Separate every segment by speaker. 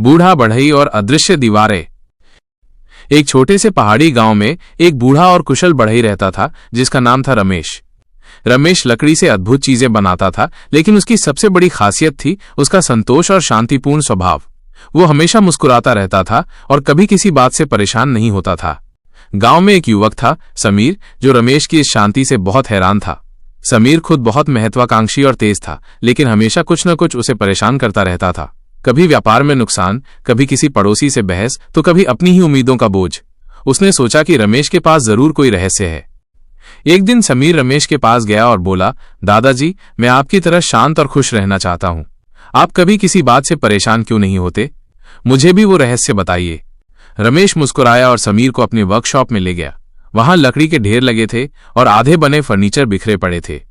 Speaker 1: बूढ़ा बढ़ई और अदृश्य दीवारें। एक छोटे से पहाड़ी गांव में एक बूढ़ा और कुशल बढ़ई रहता था जिसका नाम था रमेश। रमेश लकड़ी से अद्भुत चीजें बनाता था, लेकिन उसकी सबसे बड़ी खासियत थी उसका संतोष और शांतिपूर्ण स्वभाव। वो हमेशा मुस्कुराता रहता था और कभी किसी बात से परेशान नहीं होता था। गांव में एक युवक था, समीर, जो रमेश की इस शांति से बहुत हैरान था। समीर खुद बहुत महत्वाकांक्षी और तेज था, लेकिन हमेशा कुछ न कुछ उसे परेशान करता रहता था। कभी व्यापार में नुकसान, कभी किसी पड़ोसी से बहस, तो कभी अपनी ही उम्मीदों का बोझ। उसने सोचा कि रमेश के पास जरूर कोई रहस्य है। एक दिन समीर रमेश के पास गया और बोला, दादाजी, मैं आपकी तरह शांत और खुश रहना चाहता हूं। आप कभी किसी बात से परेशान क्यों नहीं होते? मुझे भी वो रहस्य बताइए। रमेश मुस्कुराया और समीर को अपने वर्कशॉप में ले गया। वहां लकड़ी के ढेर लगे थे और आधे बने फर्नीचर बिखरे पड़े थे।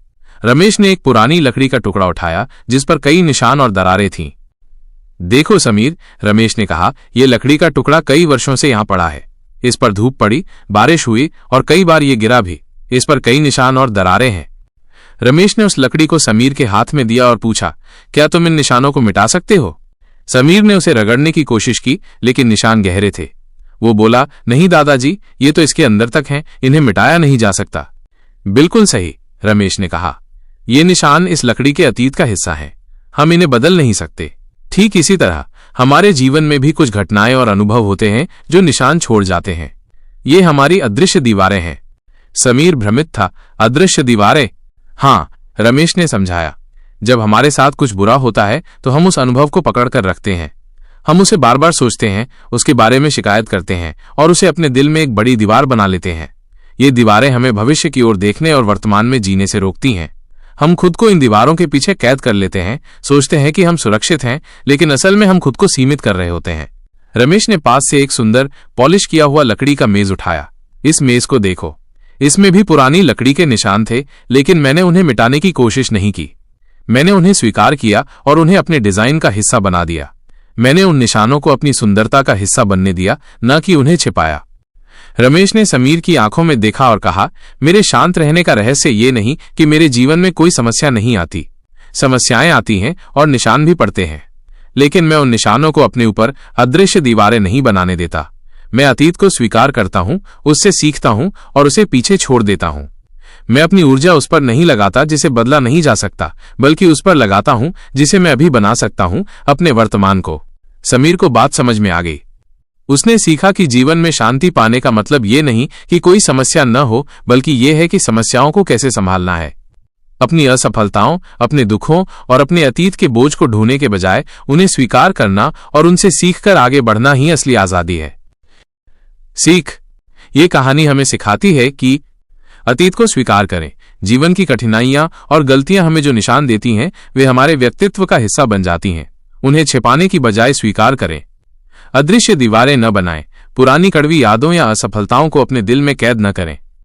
Speaker 1: रमेश ने एक पुरानी लकड़ी का टुकड़ा उठाया जिस पर कई निशान और दरारें थीं। देखो समीर, रमेश ने कहा, यह लकड़ी का टुकड़ा कई वर्षों से यहां पड़ा है। इस पर धूप पड़ी, बारिश हुई और कई बार ये गिरा भी। इस पर कई निशान और दरारें हैं। रमेश ने उस लकड़ी को समीर के हाथ में दिया और पूछा, क्या तुम इन निशानों को मिटा सकते हो? समीर ने उसे रगड़ने की कोशिश की, लेकिन निशान गहरे थे। वो बोला, नहीं दादाजी, ये तो इसके अंदर तक हैं, इन्हें मिटाया नहीं जा सकता। बिल्कुल सही, रमेश ने कहा, ये निशान इस लकड़ी के अतीत का हिस्सा हैं। हम इन्हें बदल नहीं सकते। ठीक इसी तरह हमारे जीवन में भी कुछ घटनाएं और अनुभव होते हैं जो निशान छोड़ जाते हैं। ये हमारी अदृश्य दीवारें हैं। समीर भ्रमित था। अदृश्य दीवारें? हाँ, रमेश ने समझाया। जब हमारे साथ कुछ बुरा होता है तो हम उस अनुभव को पकड़ कर रखते हैं। हम उसे बार बार सोचते हैं, उसके बारे में शिकायत करते हैं और उसे अपने दिल में एक बड़ी दीवार बना लेते हैं। ये दीवारें हमें भविष्य की ओर देखने और वर्तमान में जीने से रोकती हैं। हम खुद को इन दीवारों के पीछे कैद कर लेते हैं, सोचते हैं कि हम सुरक्षित हैं, लेकिन असल में हम खुद को सीमित कर रहे होते हैं। रमेश ने पास से एक सुंदर पॉलिश किया हुआ लकड़ी का मेज उठाया। इस मेज को देखो, इसमें भी पुरानी लकड़ी के निशान थे, लेकिन मैंने उन्हें मिटाने की कोशिश नहीं की। मैंने उन्हें स्वीकार किया और उन्हें अपने डिजाइन का हिस्सा बना दिया। मैंने उन निशानों को अपनी सुंदरता का हिस्सा बनने दिया, न कि उन्हें छिपाया। रमेश ने समीर की आंखों में देखा और कहा, मेरे शांत रहने का रहस्य ये नहीं कि मेरे जीवन में कोई समस्या नहीं आती। समस्याएं आती हैं और निशान भी पड़ते हैं, लेकिन मैं उन निशानों को अपने ऊपर अदृश्य दीवारें नहीं बनाने देता। मैं अतीत को स्वीकार करता हूं, उससे सीखता हूं और उसे पीछे छोड़ देता हूं। मैं अपनी ऊर्जा उस पर नहीं लगाता जिसे बदला नहीं जा सकता, बल्कि उस पर लगाता हूं जिसे मैं अभी बना सकता हूं, अपने वर्तमान को। समीर को बात समझ में आ गई। उसने सीखा कि जीवन में शांति पाने का मतलब ये नहीं कि कोई समस्या न हो, बल्कि ये है कि समस्याओं को कैसे संभालना है। अपनी असफलताओं, अपने दुखों और अपने अतीत के बोझ को ढोने के बजाय उन्हें स्वीकार करना और उनसे सीखकर आगे बढ़ना ही असली आजादी है। सीख। ये कहानी हमें सिखाती है कि अतीत को स्वीकार करें। जीवन की कठिनाइयां और गलतियां हमें जो निशान देती हैं, वे हमारे व्यक्तित्व का हिस्सा बन जाती हैं। उन्हें छिपाने की बजाय स्वीकार करें। अदृश्य दीवारें न बनाएं। पुरानी कड़वी यादों या असफलताओं को अपने दिल में कैद न करें।